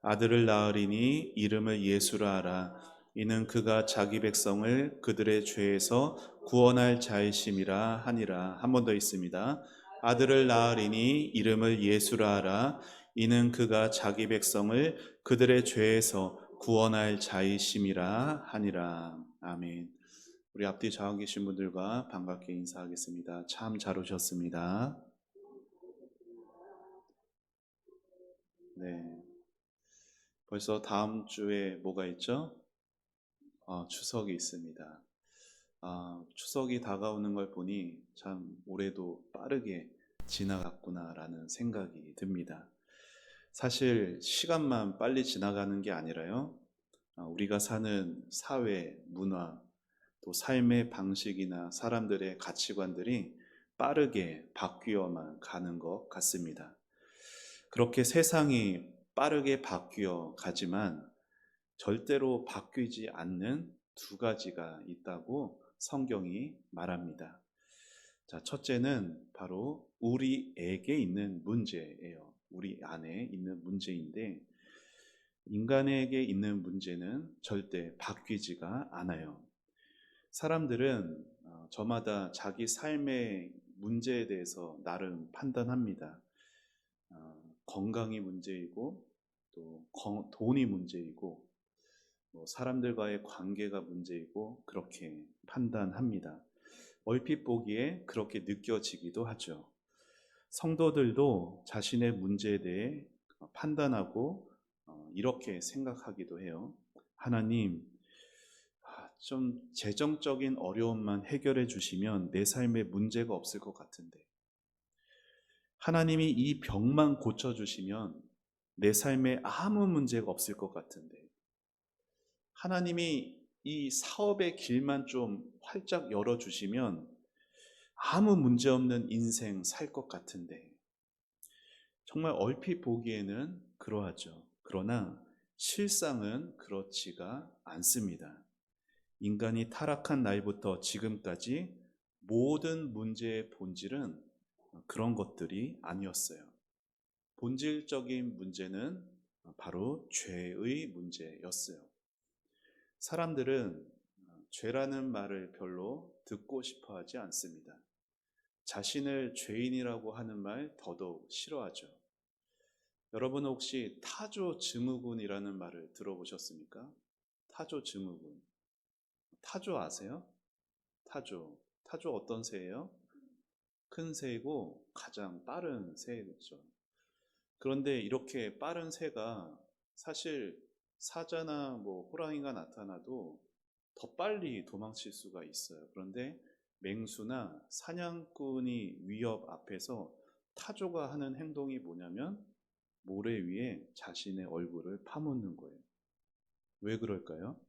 아들을 낳으리니 이름을 예수라 하라. 이는 그가 자기 백성을 그들의 죄에서 구원할 자이심이라 하니라. 한 번 더 있습니다. 아들을 낳으리니 이름을 예수라 하라. 이는 그가 자기 백성을 그들의 죄에서 구원할 자이심이라 하니라. 아멘. 우리 앞뒤 좌우 계신 분들과 반갑게 인사하겠습니다. 참 잘 오셨습니다. 네. 벌써 다음 주에 뭐가 있죠? 추석이 있습니다. 추석이 다가오는 걸 보니 참 올해도 빠르게 지나갔구나라는 생각이 듭니다. 사실 시간만 빨리 지나가는 게 아니라요, 우리가 사는 사회, 문화, 또 삶의 방식이나 사람들의 가치관들이 빠르게 바뀌어만 가는 것 같습니다. 그렇게 세상이 빠르게 바뀌어 가지만 절대로 바뀌지 않는 두 가지가 있다고 성경이 말합니다. 자, 첫째는 바로 우리에게 있는 문제예요. 우리 안에 있는 문제인데, 인간에게 있는 문제는 절대 바뀌지가 않아요. 사람들은 저마다 자기 삶의 문제에 대해서 나름 판단합니다. 건강이 문제이고, 또 돈이 문제이고, 사람들과의 관계가 문제이고, 그렇게 판단합니다. 얼핏 보기에 그렇게 느껴지기도 하죠. 성도들도 자신의 문제에 대해 판단하고 이렇게 생각하기도 해요. 하나님, 좀 재정적인 어려움만 해결해 주시면 내 삶에 문제가 없을 것 같은데, 하나님이 이 병만 고쳐주시면 내 삶에 아무 문제가 없을 것 같은데, 하나님이 이 사업의 길만 좀 활짝 열어주시면 아무 문제 없는 인생 살 것 같은데, 정말 얼핏 보기에는 그러하죠. 그러나 실상은 그렇지가 않습니다. 인간이 타락한 날부터 지금까지 모든 문제의 본질은 그런 것들이 아니었어요. 본질적인 문제는 바로 죄의 문제였어요. 사람들은 죄라는 말을 별로 듣고 싶어 하지 않습니다. 자신을 죄인이라고 하는 말 더더욱 싫어하죠. 여러분 혹시 타조 증후군이라는 말을 들어보셨습니까? 타조 증후군. 타조 아세요? 타조 어떤 새예요? 큰 새이고 가장 빠른 새죠. 그런데 이렇게 빠른 새가 사실 사자나 호랑이가 나타나도 더 빨리 도망칠 수가 있어요. 그런데 맹수나 사냥꾼이 위협 앞에서 타조가 하는 행동이 뭐냐면 모래 위에 자신의 얼굴을 파묻는 거예요. 왜 그럴까요?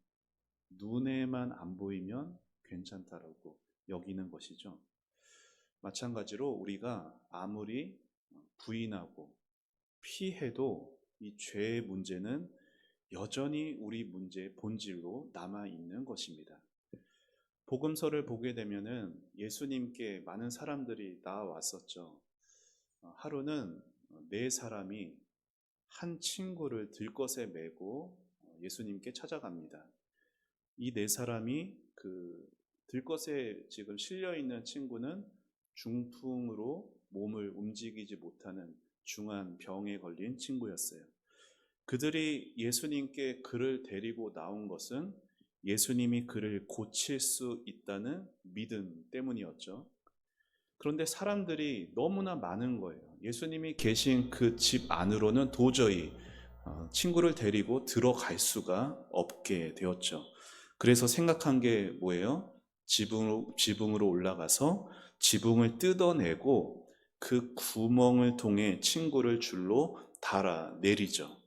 눈에만 안 보이면 괜찮다라고 여기는 것이죠. 마찬가지로 우리가 아무리 부인하고 피해도 이 죄의 문제는 여전히 우리 문제의 본질로 남아있는 것입니다. 복음서를 보게 되면은 예수님께 많은 사람들이 나왔었죠. 하루는 네 사람이 한 친구를 들것에 메고 예수님께 찾아갑니다. 이 네 사람이 그 들것에 지금 실려 있는 친구는 중풍으로 몸을 움직이지 못하는 중한 병에 걸린 친구였어요. 그들이 예수님께 그를 데리고 나온 것은 예수님이 그를 고칠 수 있다는 믿음 때문이었죠. 그런데 사람들이 너무나 많은 거예요. 예수님이 계신 그 집 안으로는 도저히 친구를 데리고 들어갈 수가 없게 되었죠. 그래서 생각한 게 뭐예요? 지붕으로 올라가서 지붕을 뜯어내고 그 구멍을 통해 친구를 줄로 달아 내리죠.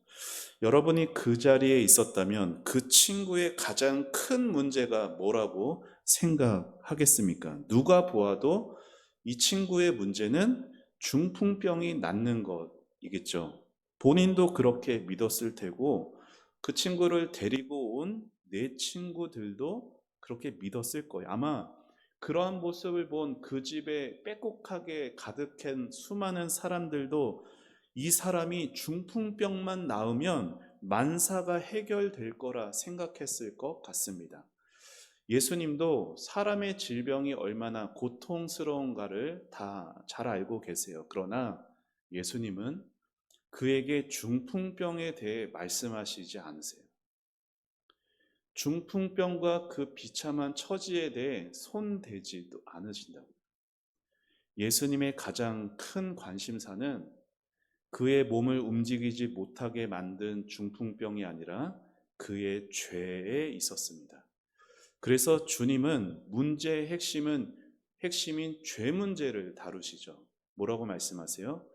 여러분이 그 자리에 있었다면 그 친구의 가장 큰 문제가 뭐라고 생각하겠습니까? 누가 보아도 이 친구의 문제는 중풍병이 낫는 것이겠죠. 본인도 그렇게 믿었을 테고 그 친구를 데리고 온 내 친구들도 그렇게 믿었을 거예요. 아마 그러한 모습을 본 그 집에 빼곡하게 가득한 수많은 사람들도 이 사람이 중풍병만 나으면 만사가 해결될 거라 생각했을 것 같습니다. 예수님도 사람의 질병이 얼마나 고통스러운가를 다 잘 알고 계세요. 그러나 예수님은 그에게 중풍병에 대해 말씀하시지 않으세요. 중풍병과 그 비참한 처지에 대해 손대지도 않으신다고. 예수님의 가장 큰 관심사는 그의 몸을 움직이지 못하게 만든 중풍병이 아니라 그의 죄에 있었습니다. 그래서 주님은 문제의 핵심인 죄 문제를 다루시죠. 뭐라고 말씀하세요?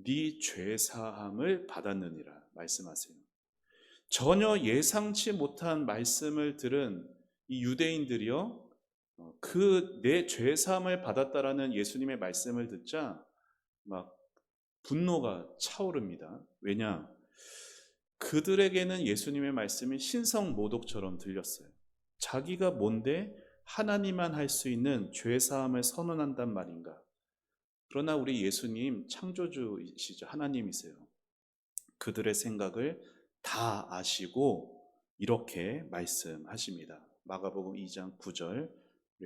네 죄 사함을 받았느니라 말씀하세요. 전혀 예상치 못한 말씀을 들은 이 유대인들이요, 그 내 죄 사함을 받았다라는 예수님의 말씀을 듣자 막 분노가 차오릅니다. 왜냐? 그들에게는 예수님의 말씀이 신성모독처럼 들렸어요. 자기가 뭔데 하나님만 할 수 있는 죄 사함을 선언한단 말인가? 그러나 우리 예수님 창조주이시죠. 하나님이세요. 그들의 생각을 다 아시고 이렇게 말씀하십니다. 마가복음 2장 9절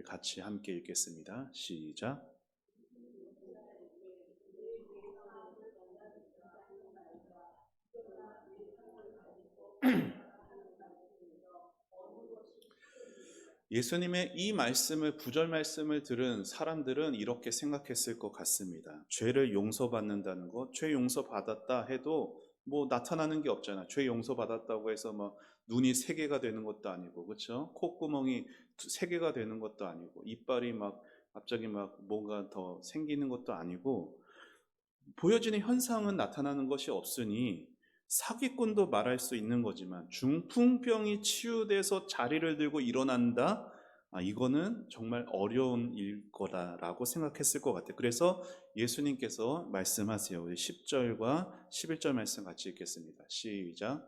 같이 함께 읽겠습니다. 시작. 예수님의 이 말씀을, 구절 말씀을 들은 사람들은 이렇게 생각했을 것 같습니다. 죄를 용서받는다는 것, 죄 용서받았다 해도 뭐 나타나는 게 없잖아. 죄 용서받았다고 해서 뭐 눈이 세 개가 되는 것도 아니고, 그렇죠? 콧구멍이 세 개가 되는 것도 아니고, 이빨이 막 갑자기 막 뭔가 더 생기는 것도 아니고, 보여지는 현상은 나타나는 것이 없으니 사기꾼도 말할 수 있는 거지만 중풍병이 치유돼서 자리를 들고 일어난다? 이거는 정말 어려운 일 거다라고 생각했을 것 같아요. 그래서 예수님께서 말씀하세요. 우리 10절과 11절 말씀 같이 읽겠습니다. 시작.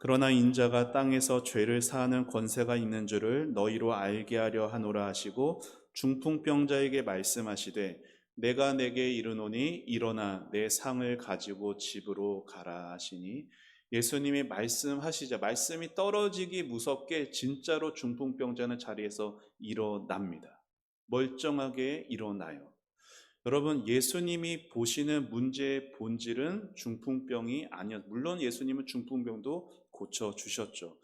그러나 인자가 땅에서 죄를 사하는 권세가 있는 줄을 너희로 알게 하려 하노라 하시고 중풍병자에게 말씀하시되 내가 내게 이르노니 일어나 내 상을 가지고 집으로 가라 하시니, 예수님이 말씀하시자 말씀이 떨어지기 무섭게 진짜로 중풍병자는 자리에서 일어납니다. 멀쩡하게 일어나요. 여러분, 예수님이 보시는 문제의 본질은 중풍병이 물론 예수님은 중풍병도 고쳐주셨죠.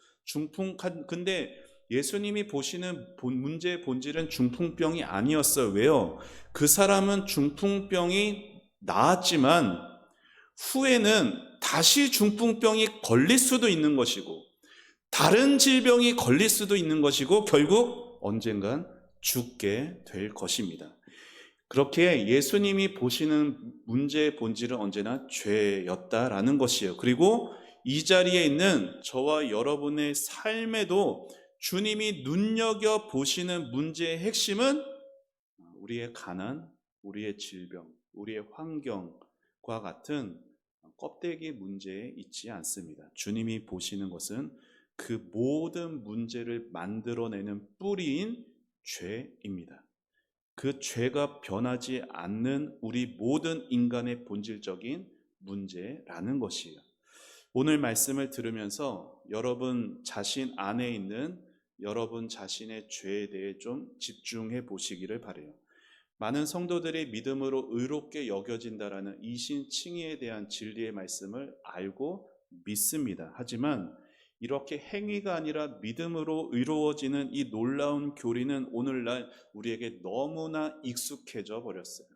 근데 예수님이 보시는 문제의 본질은 중풍병이 아니었어요. 왜요? 그 사람은 중풍병이 나았지만 후에는 다시 중풍병이 걸릴 수도 있는 것이고 다른 질병이 걸릴 수도 있는 것이고 결국 언젠간 죽게 될 것입니다. 그렇게 예수님이 보시는 문제의 본질은 언제나 죄였다라는 것이에요. 그리고 이 자리에 있는 저와 여러분의 삶에도 주님이 눈여겨 보시는 문제의 핵심은 우리의 가난, 우리의 질병, 우리의 환경과 같은 껍데기 문제에 있지 않습니다. 주님이 보시는 것은 그 모든 문제를 만들어내는 뿌리인 죄입니다. 그 죄가 변하지 않는 우리 모든 인간의 본질적인 문제라는 것이에요. 오늘 말씀을 들으면서 여러분 자신 안에 있는 여러분 자신의 죄에 대해 좀 집중해 보시기를 바라요. 많은 성도들이 믿음으로 의롭게 여겨진다라는 이신칭의에 대한 진리의 말씀을 알고 믿습니다. 하지만 이렇게 행위가 아니라 믿음으로 의로워지는 이 놀라운 교리는 오늘날 우리에게 너무나 익숙해져 버렸어요.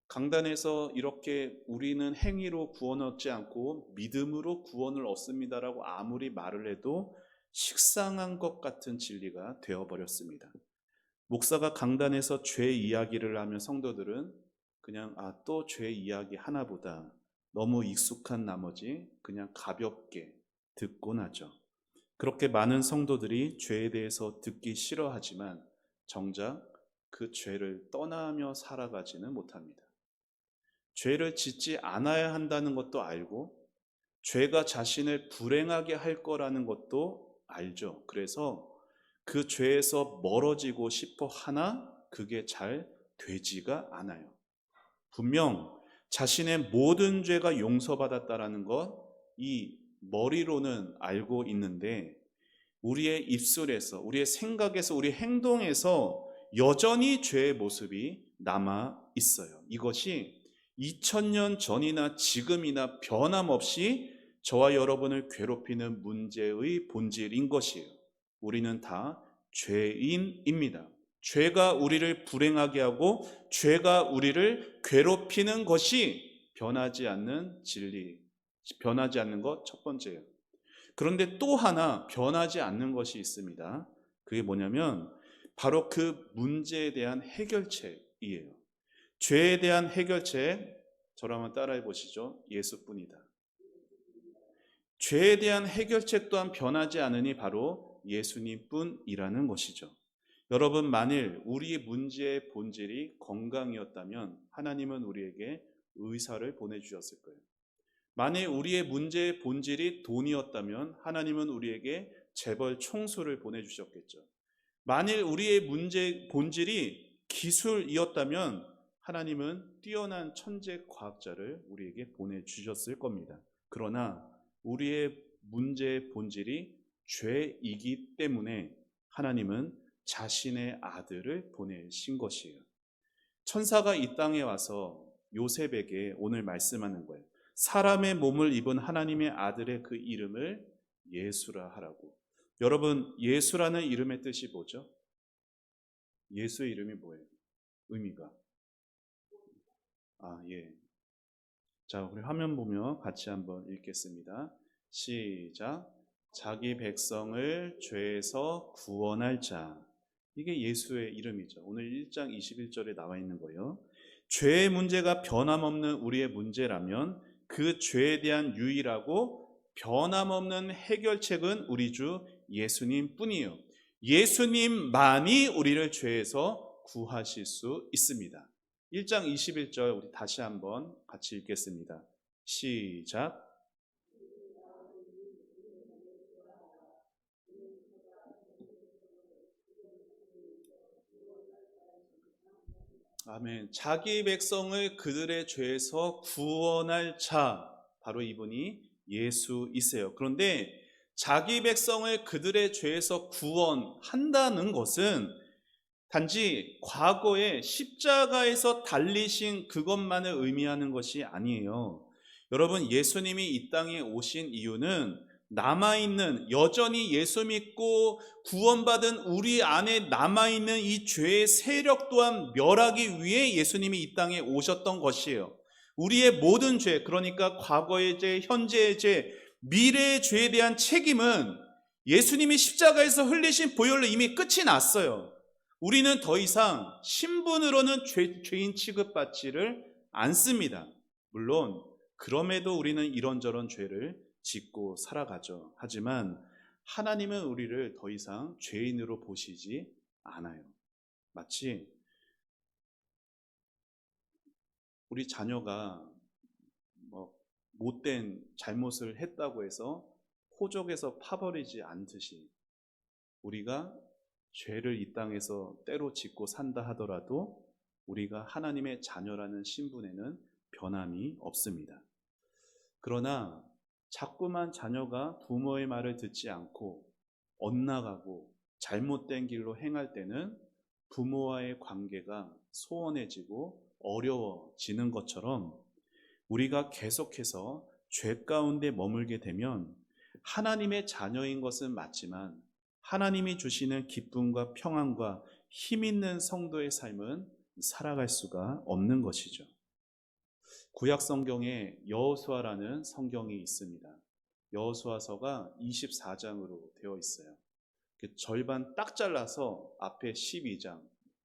강단에서 이렇게 우리는 행위로 구원 얻지 않고 믿음으로 구원을 얻습니다라고 아무리 말을 해도 식상한 것 같은 진리가 되어버렸습니다. 목사가 강단에서 죄 이야기를 하면 성도들은 그냥 또 죄 이야기 하나보다 너무 익숙한 나머지 그냥 가볍게 듣곤 하죠. 그렇게 많은 성도들이 죄에 대해서 듣기 싫어하지만 정작 그 죄를 떠나며 살아가지는 못합니다. 죄를 짓지 않아야 한다는 것도 알고 죄가 자신을 불행하게 할 거라는 것도 알죠. 그래서 그 죄에서 멀어지고 싶어 하나 그게 잘 되지가 않아요. 분명 자신의 모든 죄가 용서받았다라는 것, 이 머리로는 알고 있는데 우리의 입술에서, 우리의 생각에서, 우리의 행동에서 여전히 죄의 모습이 남아 있어요. 이것이 2000년 전이나 지금이나 변함없이 저와 여러분을 괴롭히는 문제의 본질인 것이에요. 우리는 다 죄인입니다. 죄가 우리를 불행하게 하고 죄가 우리를 괴롭히는 것이 변하지 않는 진리, 변하지 않는 것 첫 번째예요. 그런데 또 하나 변하지 않는 것이 있습니다. 그게 뭐냐면 바로 그 문제에 대한 해결책이에요. 죄에 대한 해결책, 저를 한번 따라해 보시죠. 예수뿐이다. 죄에 대한 해결책 또한 변하지 않으니 바로 예수님뿐이라는 것이죠. 여러분, 만일 우리의 문제의 본질이 건강이었다면 하나님은 우리에게 의사를 보내주셨을 거예요. 만일 우리의 문제의 본질이 돈이었다면 하나님은 우리에게 재벌 총수를 보내주셨겠죠. 만일 우리의 문제 본질이 기술이었다면 하나님은 뛰어난 천재 과학자를 우리에게 보내주셨을 겁니다. 그러나 우리의 문제의 본질이 죄이기 때문에 하나님은 자신의 아들을 보내신 것이에요. 천사가 이 땅에 와서 요셉에게 오늘 말씀하는 거예요. 사람의 몸을 입은 하나님의 아들의 그 이름을 예수라 하라고. 여러분, 예수라는 이름의 뜻이 뭐죠? 예수의 이름이 뭐예요? 의미가. 예. 자, 우리 화면 보며 같이 한번 읽겠습니다. 시작. 자기 백성을 죄에서 구원할 자. 이게 예수의 이름이죠. 오늘 1장 21절에 나와 있는 거예요. 죄의 문제가 변함없는 우리의 문제라면 그 죄에 대한 유일하고 변함없는 해결책은 우리 주 예수님 뿐이에요. 예수님만이 우리를 죄에서 구하실 수 있습니다. 1장 21절 우리 다시 한번 같이 읽겠습니다. 시작. 아멘. 자기 백성을 그들의 죄에서 구원할 자, 바로 이분이 예수이세요. 그런데 자기 백성을 그들의 죄에서 구원한다는 것은 단지 과거에 십자가에서 달리신 그것만을 의미하는 것이 아니에요. 여러분, 예수님이 이 땅에 오신 이유는 남아있는, 여전히 예수 믿고 구원받은 우리 안에 남아있는 이 죄의 세력 또한 멸하기 위해 예수님이 이 땅에 오셨던 것이에요. 우리의 모든 죄, 그러니까 과거의 죄, 현재의 죄, 미래의 죄에 대한 책임은 예수님이 십자가에서 흘리신 보혈로 이미 끝이 났어요. 우리는 더 이상 신분으로는 죄인 취급받지를 않습니다. 물론 그럼에도 우리는 이런저런 죄를 짓고 살아가죠. 하지만 하나님은 우리를 더 이상 죄인으로 보시지 않아요. 마치 우리 자녀가 못된 잘못을 했다고 해서 호적에서 파버리지 않듯이 우리가 죄를 이 땅에서 때로 짓고 산다 하더라도 우리가 하나님의 자녀라는 신분에는 변함이 없습니다. 그러나 자꾸만 자녀가 부모의 말을 듣지 않고 엇나가고 잘못된 길로 행할 때는 부모와의 관계가 소원해지고 어려워지는 것처럼 우리가 계속해서 죄 가운데 머물게 되면 하나님의 자녀인 것은 맞지만 하나님이 주시는 기쁨과 평안과 힘 있는 성도의 삶은 살아갈 수가 없는 것이죠. 구약 성경에 여호수아라는 성경이 있습니다. 여호수아서가 24장으로 되어 있어요. 절반 딱 잘라서 앞에 12장,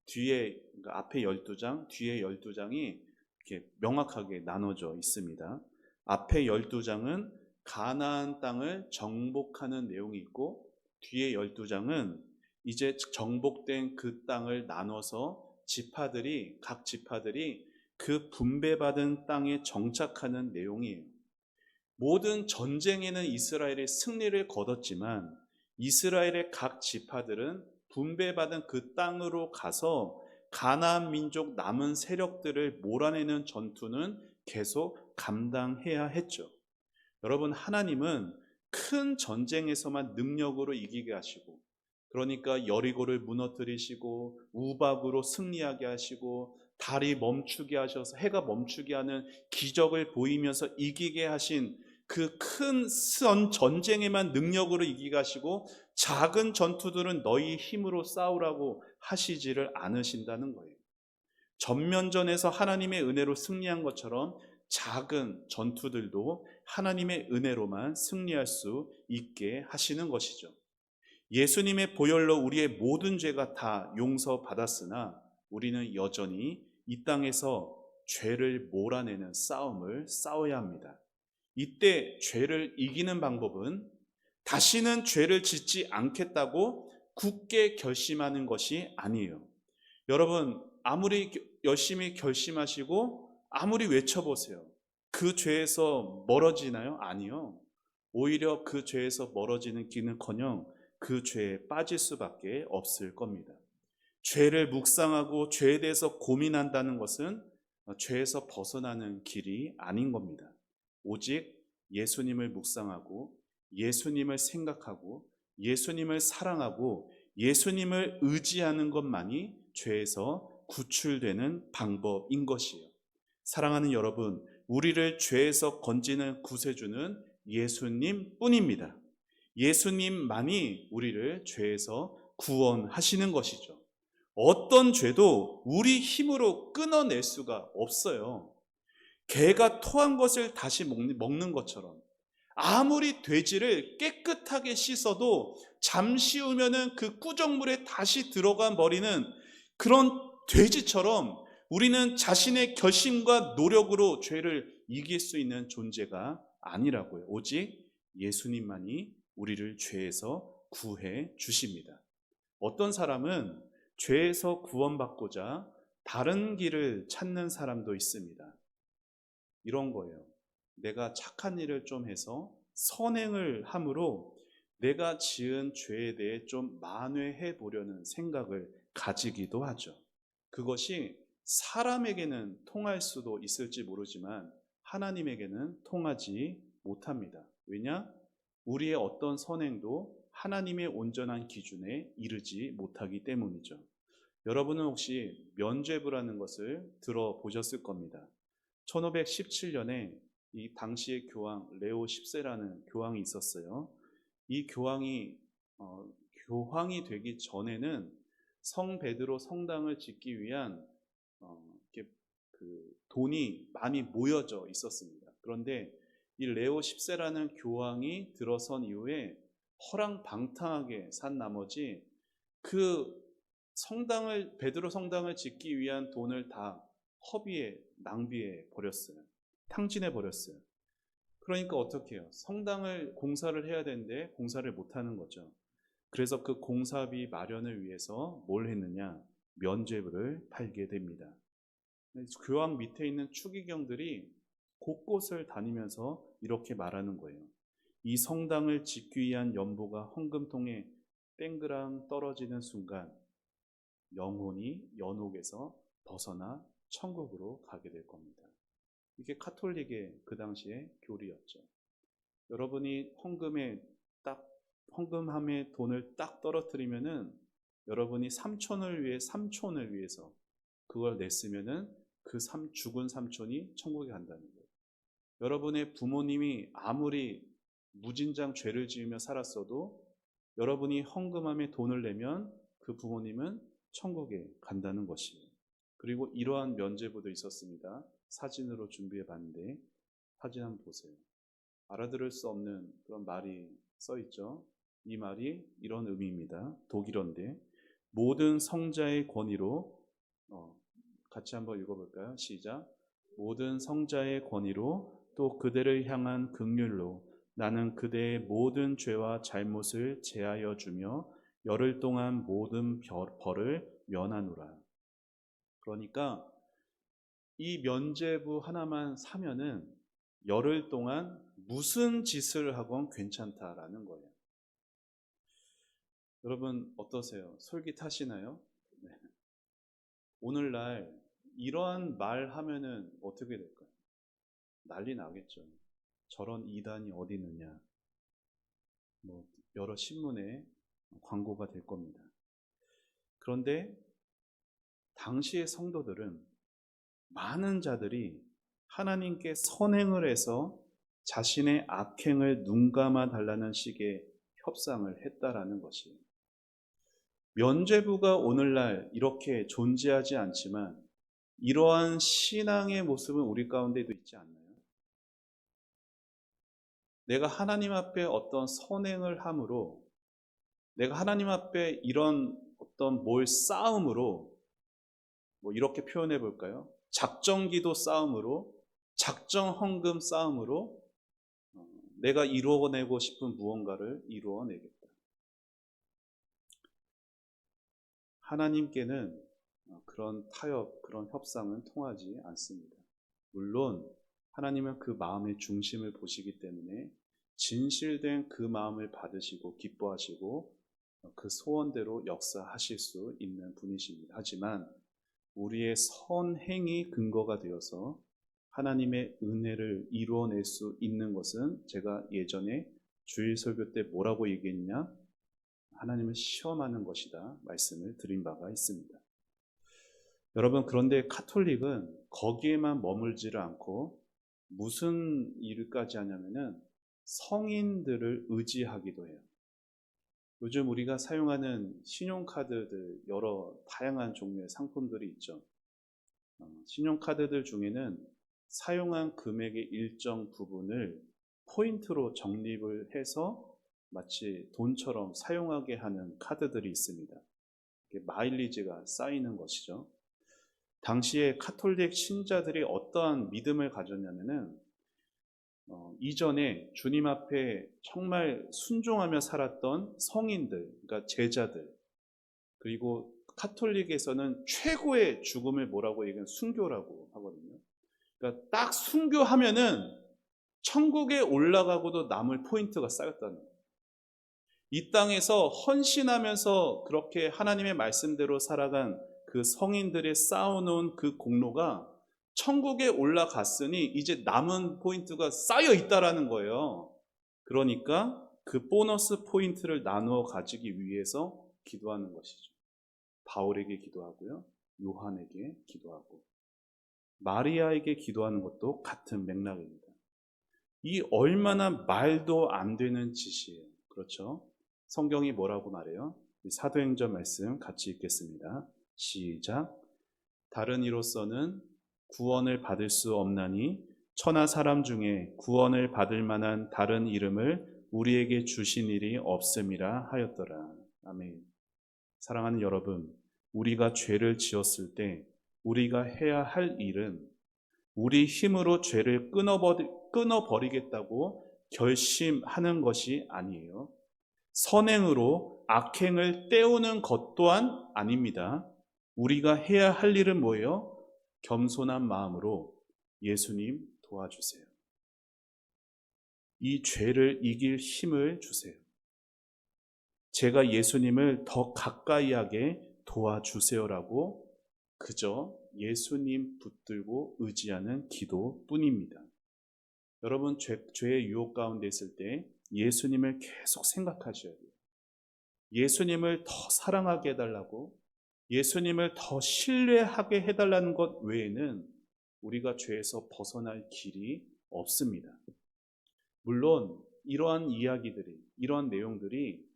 뒤에 그러니까 앞에 12장, 뒤에 12장이 이렇게 명확하게 나눠져 있습니다. 앞에 12장은 가나안 땅을 정복하는 내용이 있고 뒤에 12장은 이제 정복된 그 땅을 나눠서 각 지파들이 그 분배받은 땅에 정착하는 내용이에요. 모든 전쟁에는 이스라엘이 승리를 거뒀지만 이스라엘의 각 지파들은 분배받은 그 땅으로 가서 가나안 민족 남은 세력들을 몰아내는 전투는 계속 감당해야 했죠. 여러분, 하나님은 큰 전쟁에서만 능력으로 이기게 하시고, 그러니까 여리고를 무너뜨리시고 우박으로 승리하게 하시고 달이 멈추게 하셔서 해가 멈추게 하는 기적을 보이면서 이기게 하신 그 큰 전쟁에만 능력으로 이기게 하시고, 작은 전투들은 너희 힘으로 싸우라고 하시지를 않으신다는 거예요. 전면전에서 하나님의 은혜로 승리한 것처럼 작은 전투들도 하나님의 은혜로만 승리할 수 있게 하시는 것이죠. 예수님의 보혈로 우리의 모든 죄가 다 용서받았으나 우리는 여전히 이 땅에서 죄를 몰아내는 싸움을 싸워야 합니다. 이때 죄를 이기는 방법은 다시는 죄를 짓지 않겠다고 굳게 결심하는 것이 아니에요. 여러분, 아무리 열심히 결심하시고 아무리 외쳐보세요. 그 죄에서 멀어지나요? 아니요. 오히려 그 죄에서 멀어지는 길은커녕 그 죄에 빠질 수밖에 없을 겁니다. 죄를 묵상하고 죄에 대해서 고민한다는 것은 죄에서 벗어나는 길이 아닌 겁니다. 오직 예수님을 묵상하고 예수님을 생각하고 예수님을 사랑하고 예수님을 의지하는 것만이 죄에서 구출되는 방법인 것이에요. 사랑하는 여러분, 우리를 죄에서 건지는 구세주는 예수님 뿐입니다. 예수님만이 우리를 죄에서 구원하시는 것이죠. 어떤 죄도 우리 힘으로 끊어낼 수가 없어요. 개가 토한 것을 다시 먹는 것처럼 아무리 돼지를 깨끗하게 씻어도 잠시 후면은 그 꾸정물에 다시 들어가 버리는 그런 돼지처럼 우리는 자신의 결심과 노력으로 죄를 이길 수 있는 존재가 아니라고요. 오직 예수님만이 우리를 죄에서 구해 주십니다. 어떤 사람은 죄에서 구원받고자 다른 길을 찾는 사람도 있습니다. 이런 거예요. 내가 착한 일을 좀 해서 선행을 함으로 내가 지은 죄에 대해 좀 만회해 보려는 생각을 가지기도 하죠. 그것이 사람에게는 통할 수도 있을지 모르지만 하나님에게는 통하지 못합니다. 왜냐? 우리의 어떤 선행도 하나님의 온전한 기준에 이르지 못하기 때문이죠. 여러분은 혹시 면죄부라는 것을 들어보셨을 겁니다. 1517년에 이 당시의 교황 레오 10세라는 교황이 있었어요. 이 교황이 교황이 되기 전에는 성 베드로 성당을 짓기 위한 이렇게 그 돈이 많이 모여져 있었습니다. 그런데 이 레오 10세라는 교황이 들어선 이후에 허랑방탕하게 산 나머지 그 성당을 베드로 성당을 짓기 위한 돈을 다 허비에 낭비해 버렸어요. 탕진해 버렸어요. 그러니까 어떻게 해요? 성당을 공사를 해야 되는데 공사를 못 하는 거죠. 그래서 그 공사비 마련을 위해서 뭘 했느냐? 면죄부를 팔게 됩니다. 교황 밑에 있는 추기경들이 곳곳을 다니면서 이렇게 말하는 거예요. 이 성당을 짓기 위한 연보가 헌금통에 땡그랑 떨어지는 순간 영혼이 연옥에서 벗어나 천국으로 가게 될 겁니다. 이게 카톨릭의 그 당시의 교리였죠. 여러분이 헌금함에 돈을 딱 떨어뜨리면은 여러분이 삼촌을 위해서 그걸 냈으면은 그 죽은 삼촌이 천국에 간다는 거예요. 여러분의 부모님이 아무리 무진장 죄를 지으며 살았어도 여러분이 헌금함에 돈을 내면 그 부모님은 천국에 간다는 것이에요. 그리고 이러한 면죄부도 있었습니다. 사진으로 준비해 봤는데 사진 한번 보세요. 알아들을 수 없는 그런 말이 써 있죠. 이 말이 이런 의미입니다. 독일어인데 모든 성자의 권위로 같이 한번 읽어볼까요? 시작. 모든 성자의 권위로 또 그대를 향한 긍휼로 나는 그대의 모든 죄와 잘못을 제하여 주며 열흘 동안 모든 벌을 면하노라. 그러니까 이 면죄부 하나만 사면은 열흘 동안 무슨 짓을 하건 괜찮다라는 거예요. 여러분 어떠세요? 솔깃하시나요? 네. 오늘날 이러한 말 하면은 어떻게 될까요? 난리 나겠죠. 저런 이단이 어디 있느냐. 뭐 여러 신문에 광고가 될 겁니다. 그런데 당시의 성도들은 많은 자들이 하나님께 선행을 해서 자신의 악행을 눈감아 달라는 식의 협상을 했다라는 것이에요. 면죄부가 오늘날 이렇게 존재하지 않지만 이러한 신앙의 모습은 우리 가운데도 있지 않나요? 내가 하나님 앞에 어떤 선행을 함으로, 내가 하나님 앞에 이런 어떤 싸움으로, 뭐 이렇게 표현해 볼까요? 작정기도 싸움으로, 작정헌금 싸움으로 내가 이루어내고 싶은 무언가를 이루어내겠다. 하나님께는 그런 타협, 그런 협상은 통하지 않습니다. 물론 하나님은 그 마음의 중심을 보시기 때문에 진실된 그 마음을 받으시고 기뻐하시고 그 소원대로 역사하실 수 있는 분이십니다. 하지만 우리의 선행이 근거가 되어서 하나님의 은혜를 이루어낼 수 있는 것은, 제가 예전에 주일 설교 때 뭐라고 얘기했냐? 하나님을 시험하는 것이다 말씀을 드린 바가 있습니다. 여러분, 그런데 카톨릭은 거기에만 머물지를 않고 무슨 일까지 하냐면은 성인들을 의지하기도 해요. 요즘 우리가 사용하는 신용카드들, 여러 다양한 종류의 상품들이 있죠. 신용카드들 중에는 사용한 금액의 일정 부분을 포인트로 적립을 해서 마치 돈처럼 사용하게 하는 카드들이 있습니다. 마일리지가 쌓이는 것이죠. 당시에 카톨릭 신자들이 어떠한 믿음을 가졌냐면은 이전에 주님 앞에 정말 순종하며 살았던 성인들, 그러니까 제자들, 그리고 카톨릭에서는 최고의 죽음을 뭐라고 얘기하면 순교라고 하거든요. 그러니까 딱 순교하면은 천국에 올라가고도 남을 포인트가 쌓였다는 거예요. 이 땅에서 헌신하면서 그렇게 하나님의 말씀대로 살아간 그 성인들의 쌓아놓은 그 공로가 천국에 올라갔으니 이제 남은 포인트가 쌓여 있다라는 거예요. 그러니까 그 보너스 포인트를 나누어 가지기 위해서 기도하는 것이죠. 바울에게 기도하고요, 요한에게 기도하고 마리아에게 기도하는 것도 같은 맥락입니다. 이 얼마나 말도 안 되는 짓이에요. 그렇죠? 성경이 뭐라고 말해요? 사도행전 말씀 같이 읽겠습니다. 시작. 다른 이로서는 구원을 받을 수 없나니 천하 사람 중에 구원을 받을 만한 다른 이름을 우리에게 주신 일이 없음이라 하였더라. 아멘. 사랑하는 여러분, 우리가 죄를 지었을 때 우리가 해야 할 일은 우리 힘으로 죄를 끊어버리겠다고 결심하는 것이 아니에요. 선행으로 악행을 떼우는 것 또한 아닙니다. 우리가 해야 할 일은 뭐예요? 겸손한 마음으로 예수님 도와주세요. 이 죄를 이길 힘을 주세요. 제가 예수님을 더 가까이 하게 도와주세요라고 그저 예수님 붙들고 의지하는 기도뿐입니다. 여러분, 죄의 유혹 가운데 있을 때 예수님을 계속 생각하셔야 돼요. 예수님을 더 사랑하게 해달라고, 예수님을 더 신뢰하게 해달라는 것 외에는 우리가 죄에서 벗어날 길이 없습니다. 물론 이러한 이야기들이, 이러한 내용들이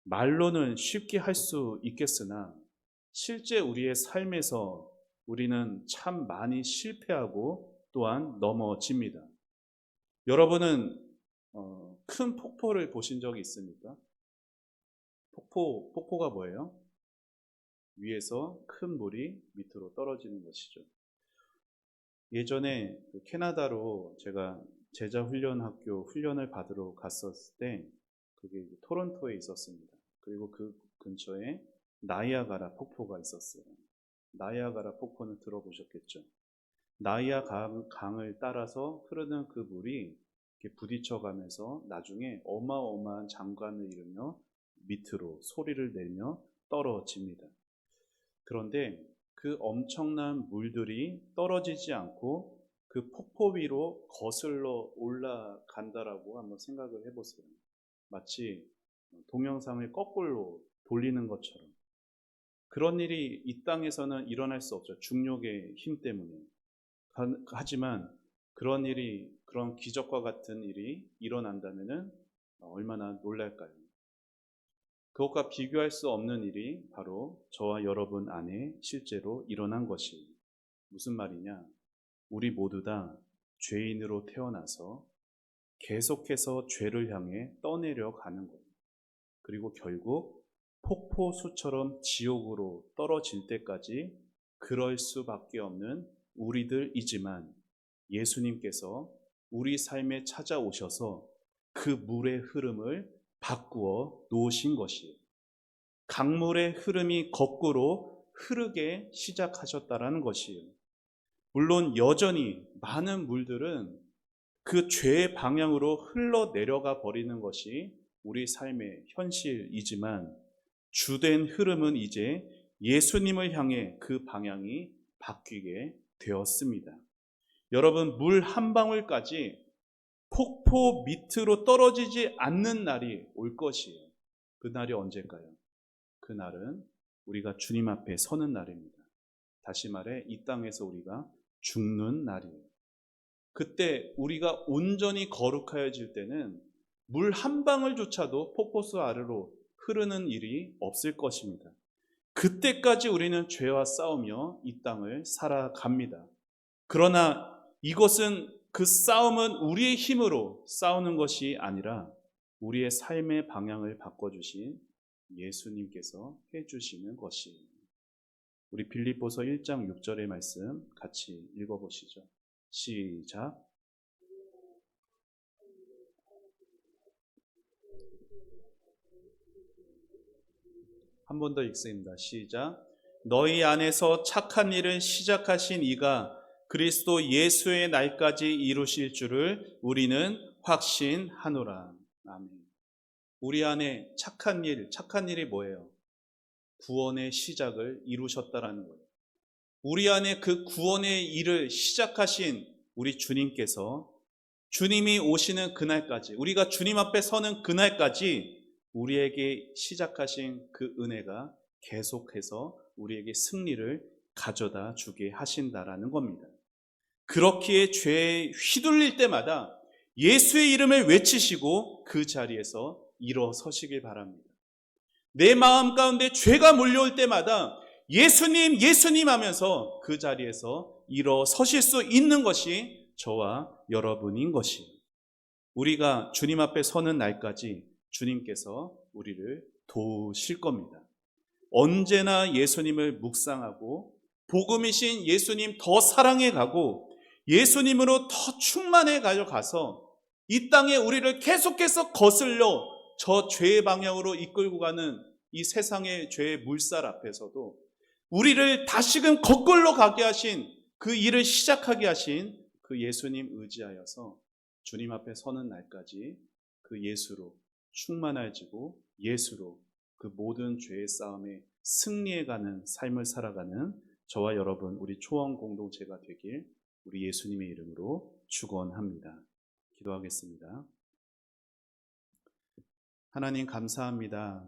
말로는 쉽게 할 수 있겠으나 실제 우리의 삶에서 우리는 참 많이 실패하고 또한 넘어집니다. 여러분은 큰 폭포를 보신 적이 있습니까? 폭포가 뭐예요? 위에서 큰 물이 밑으로 떨어지는 것이죠. 예전에 캐나다로 제가 제자 훈련학교 훈련을 받으러 갔었을 때 그게 토론토에 있었습니다. 그리고 그 근처에 나이아가라 폭포가 있었어요. 나이아가라 폭포는 들어보셨겠죠? 강을 따라서 흐르는 그 물이 이렇게 부딪혀가면서 나중에 어마어마한 장관을 이루며 밑으로 소리를 내며 떨어집니다. 그런데 그 엄청난 물들이 떨어지지 않고 그 그 폭포 위로 거슬러 올라간다라고 한번 생각을 해보세요. 마치 동영상을 거꾸로 돌리는 것처럼. 그런 일이 이 땅에서는 일어날 수 없죠. 중력의 힘 때문에. 하지만 그런 일이, 그런 기적과 같은 일이 일어난다면은 얼마나 놀랄까요? 그것과 비교할 수 없는 일이 바로 저와 여러분 안에 실제로 일어난 것이에요. 무슨 말이냐? 우리 모두 다 죄인으로 태어나서 계속해서 죄를 향해 떠내려 가는 거예요. 그리고 결국 폭포수처럼 지옥으로 떨어질 때까지 그럴 수밖에 없는 우리들이지만 예수님께서 우리 삶에 찾아오셔서 그 물의 흐름을 바꾸어 놓으신 것이에요. 강물의 흐름이 거꾸로 흐르게 시작하셨다라는 것이에요. 물론 여전히 많은 물들은 그 죄의 방향으로 흘러내려가 버리는 것이 우리 삶의 현실이지만 주된 흐름은 이제 예수님을 향해 그 방향이 바뀌게 되었습니다. 여러분, 물 한 방울까지 폭포 밑으로 떨어지지 않는 날이 올 것이에요. 그 날이 언제일까요? 그 날은 우리가 주님 앞에 서는 날입니다. 다시 말해 이 땅에서 우리가 죽는 날이에요. 그때 우리가 온전히 거룩하여질 때는 물 한 방울조차도 폭포수 아래로 흐르는 일이 없을 것입니다. 그때까지 우리는 죄와 싸우며 이 땅을 살아갑니다. 그러나 이것은, 그 싸움은 우리의 힘으로 싸우는 것이 아니라 우리의 삶의 방향을 바꿔주신 예수님께서 해주시는 것이에요. 우리 빌립보서 1장 6절의 말씀 같이 읽어보시죠. 시작. 한 번 더 읽습니다. 시작. 너희 안에서 착한 일을 시작하신 이가 그리스도 예수의 날까지 이루실 줄을 우리는 확신하노라. 아멘. 우리 안에 착한 일이 뭐예요? 구원의 시작을 이루셨다라는 거예요. 우리 안에 그 구원의 일을 시작하신 우리 주님께서, 주님이 오시는 그날까지, 우리가 주님 앞에 서는 그날까지 우리에게 시작하신 그 은혜가 계속해서 우리에게 승리를 가져다 주게 하신다라는 겁니다. 그렇기에 죄에 휘둘릴 때마다 예수의 이름을 외치시고 그 자리에서 일어서시길 바랍니다. 내 마음 가운데 죄가 몰려올 때마다 예수님, 예수님 하면서 그 자리에서 일어서실 수 있는 것이 저와 여러분인 것이에요. 우리가 주님 앞에 서는 날까지 주님께서 우리를 도우실 겁니다. 언제나 예수님을 묵상하고 복음이신 예수님 더 사랑해 가고 예수님으로 더 충만해 가져가서 이 땅에 우리를 계속해서 거슬러 저 죄의 방향으로 이끌고 가는 이 세상의 죄의 물살 앞에서도 우리를 다시금 거꾸로 가게 하신, 그 일을 시작하게 하신 그 예수님 의지하여서 주님 앞에 서는 날까지 그 예수로 충만해지고 예수로 그 모든 죄의 싸움에 승리해가는 삶을 살아가는 저와 여러분, 우리 초원 공동체가 되길 우리 예수님의 이름으로 축원합니다. 기도하겠습니다. 하나님 감사합니다.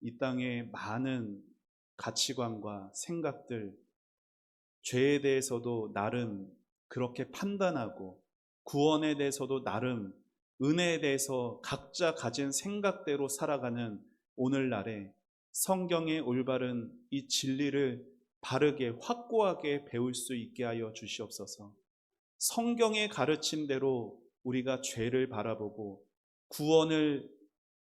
이 땅에 많은 가치관과 생각들, 죄에 대해서도 나름 그렇게 판단하고 구원에 대해서도 나름 은혜에 대해서 각자 가진 생각대로 살아가는 오늘날에 성경의 올바른 이 진리를 바르게 확고하게 배울 수 있게 하여 주시옵소서. 성경의 가르침대로 우리가 죄를 바라보고 구원을,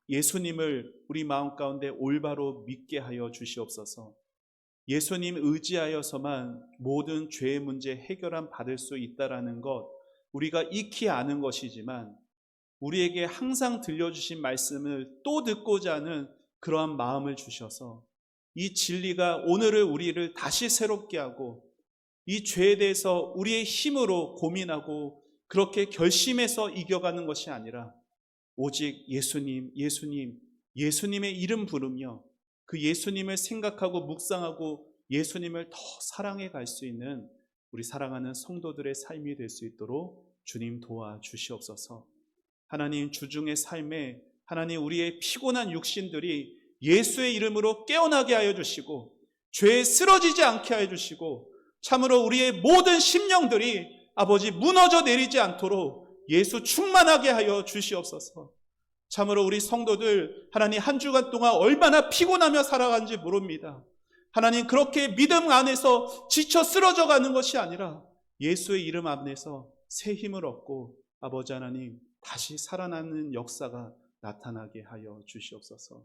예수님을 우리 마음 가운데 올바로 믿게 하여 주시옵소서. 예수님 의지하여서만 모든 죄의 문제 해결함 받을 수 있다라는 것 우리가 익히 아는 것이지만 우리에게 항상 들려주신 말씀을 또 듣고자 하는 그러한 마음을 주셔서 이 진리가 오늘을 우리를 다시 새롭게 하고 이 죄에 대해서 우리의 힘으로 고민하고 그렇게 결심해서 이겨가는 것이 아니라 오직 예수님, 예수님, 예수님의 이름 부르며 그 예수님을 생각하고 묵상하고 예수님을 더 사랑해 갈 수 있는 우리 사랑하는 성도들의 삶이 될 수 있도록 주님 도와주시옵소서. 하나님, 주중의 삶에 하나님 우리의 피곤한 육신들이 예수의 이름으로 깨어나게 하여 주시고 죄에 쓰러지지 않게 하여 주시고 참으로 우리의 모든 심령들이 아버지 무너져 내리지 않도록 예수 충만하게 하여 주시옵소서. 참으로 우리 성도들 하나님 한 주간 동안 얼마나 피곤하며 살아간지 모릅니다. 하나님, 그렇게 믿음 안에서 지쳐 쓰러져 가는 것이 아니라 예수의 이름 안에서 새 힘을 얻고 아버지 하나님 다시 살아나는 역사가 나타나게 하여 주시옵소서.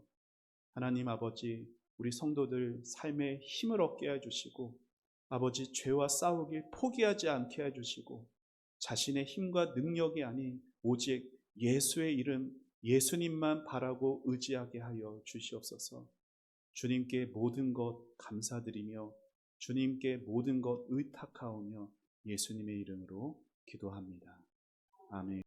하나님 아버지, 우리 성도들 삶에 힘을 얻게 해주시고 아버지 죄와 싸우길 포기하지 않게 해주시고 자신의 힘과 능력이 아닌 오직 예수의 이름, 예수님만 바라고 의지하게 하여 주시옵소서. 주님께 모든 것 감사드리며 주님께 모든 것 의탁하오며 예수님의 이름으로 기도합니다. 아멘.